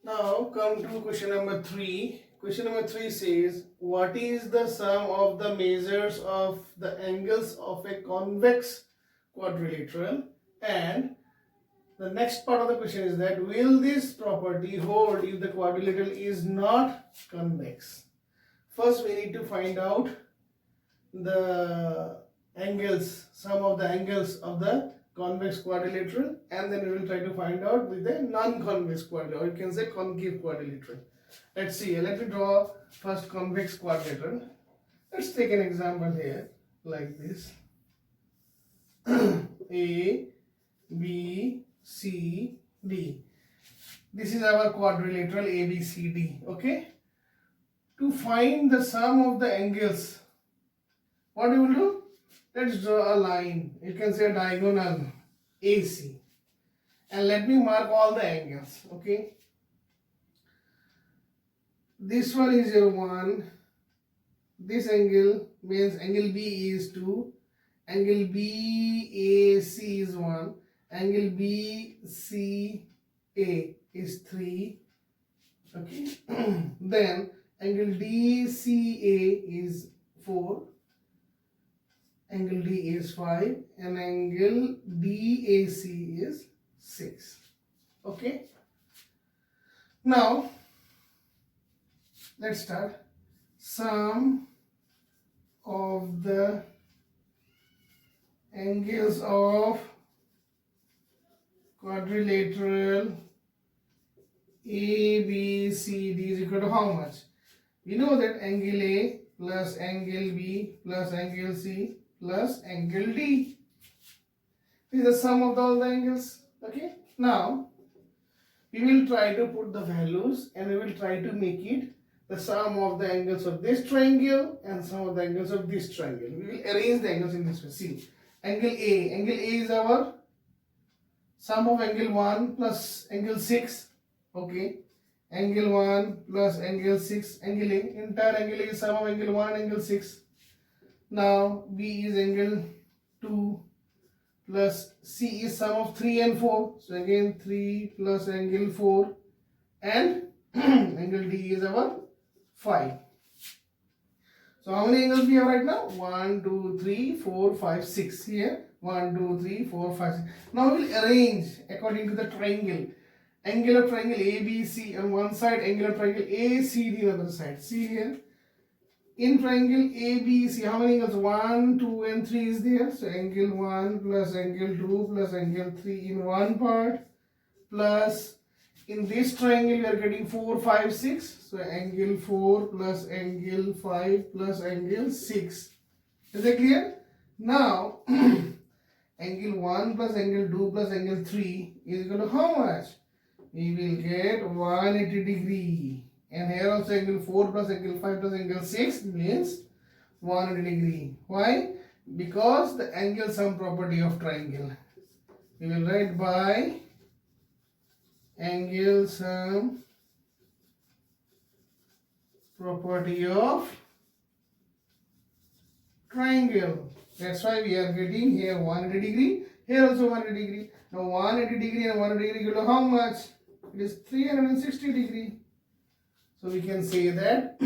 Now come to question number 3. Question number 3 says, what is the sum of the measures of the angles of a convex quadrilateral? And the next part of the question is that, will this property hold if the quadrilateral is not convex? First we need to find out the angles, sum of the angles of the convex quadrilateral, and then we will try to find out with the non-convex quadrilateral, or you can say concave quadrilateral. Let's see, let me draw first convex quadrilateral. Let's take an example here like this. A, B, C, D. This is our quadrilateral ABCD. Okay. To find the sum of the angles, what you will do? Let's draw a line. You can say a diagonal AC, and let me mark all the angles. Okay. This one is your 1. This angle means angle B is 2. Angle BAC is 1. Angle BCA is 3. Okay. Then angle DCA is 4. Angle D is 5. And angle DAC is 6. Okay. Now let's start. Sum of the angles of quadrilateral ABCD is equal to how much? We know that angle A plus angle B plus angle C plus angle D is the sum of all the angles. Okay. Now we will try to put the values, and we will try to make it the sum of the angles of this triangle and sum of the angles of this triangle. We will arrange the angles in this way. See, angle A. Angle A is our sum of angle 1 plus angle 6. Okay. Angle 1 plus angle 6. Angle A. Entire angle A is sum of angle 1 angle 6. Now B is angle 2 plus C is sum of 3 and 4. So again 3 plus angle 4, and angle D is our 5. So how many angles we have right now? 1, 2, 3, 4, 5, 6. Here 1, 2, 3, 4, 5, 6. Now we will arrange according to the triangle. Angle of triangle ABC on one side, angle of triangle ACD on the other side. See here. In triangle ABC, how many angles? 1, 2 and 3 is there. So angle 1 plus angle 2 plus angle 3 in one part, plus in this triangle we are getting 4, 5, 6. So angle 4 plus angle 5 plus angle 6. Is that clear? Now angle 1 plus angle 2 plus angle 3 is equal to how much? We will get 180 degree. And here also angle 4 plus angle 5 plus angle 6 means 180 degree. Why? Because the angle sum property of triangle. We will write by angle sum property of triangle. That's why we are getting here 180 degree, here also 180 degree. Now 180 degree and 180 degree equal to how much? It is 360 degree. So we can say that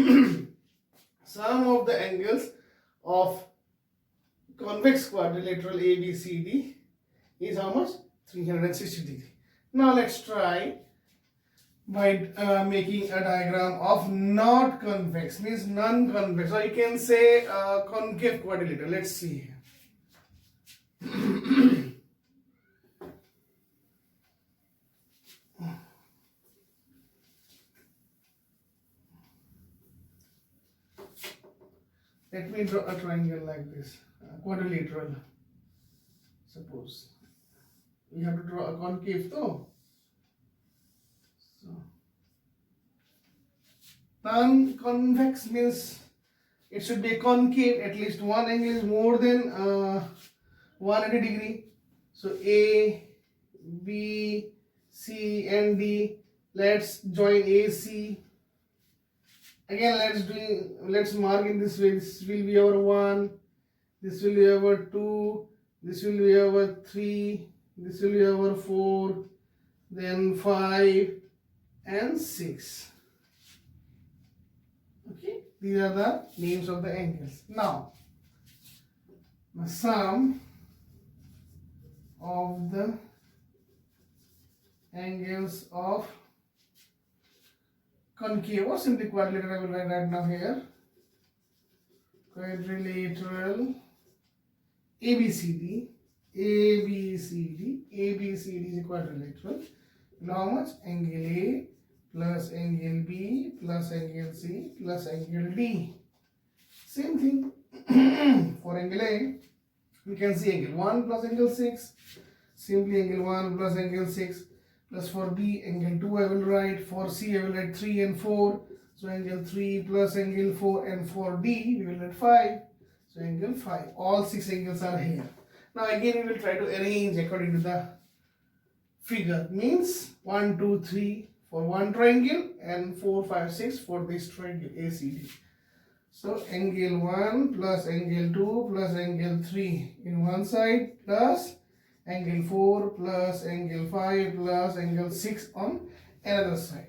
sum of the angles of convex quadrilateral ABCD is how much? 360 degree. Now let's try by making a diagram of not convex, means non-convex, or you can say concave quadrilateral. Let's see. Let me draw a triangle like this, quadrilateral. Suppose we have to draw a concave though. So non-convex means it should be concave. At least one angle is more than 180 degree. So A, B, C and D. Let's join AC. Again let's mark in this way. This will be our 1, this will be our 2, this will be our 3, this will be our 4, then 5 and 6. Okay, these are the names of the angles. Now, the sum of the angles of concave or simply quadrilateral, I will write right now here. Quadrilateral ABCD, ABCD is a quadrilateral. Now how much? Angle A plus angle B plus angle C plus angle D. Same thing for angle A. We can see angle 1 plus angle 6. Simply angle 1 plus angle 6. Plus for B, angle 2 I will write. For C I will write 3 and 4. So angle 3 plus angle 4, and for D we will write 5. So angle 5. All 6 angles are here. Now again we will try to arrange according to the figure. Means 1, 2, 3 for one triangle and 4, 5, 6 for this triangle ACD. So angle 1 plus angle 2 plus angle 3 in one side plus angle 4 plus angle 5 plus angle 6 on another side.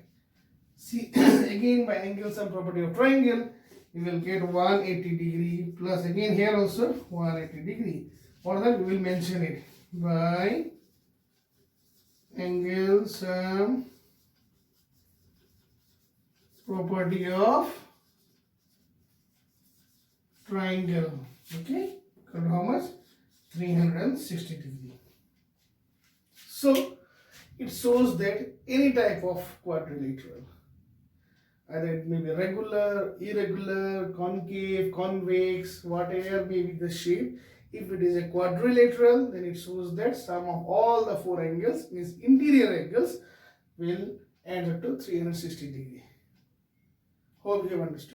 See again by angle sum property of triangle we will get 180 degree plus again here also 180 degree. For that we will mention it by angle sum property of triangle. Okay, how much? 360 degree. So it shows that any type of quadrilateral, either it may be regular, irregular, concave, convex, whatever may be the shape, if it is a quadrilateral, then it shows that sum of all the 4 angles, means interior angles, will add up to 360 degree. Hope you have understood.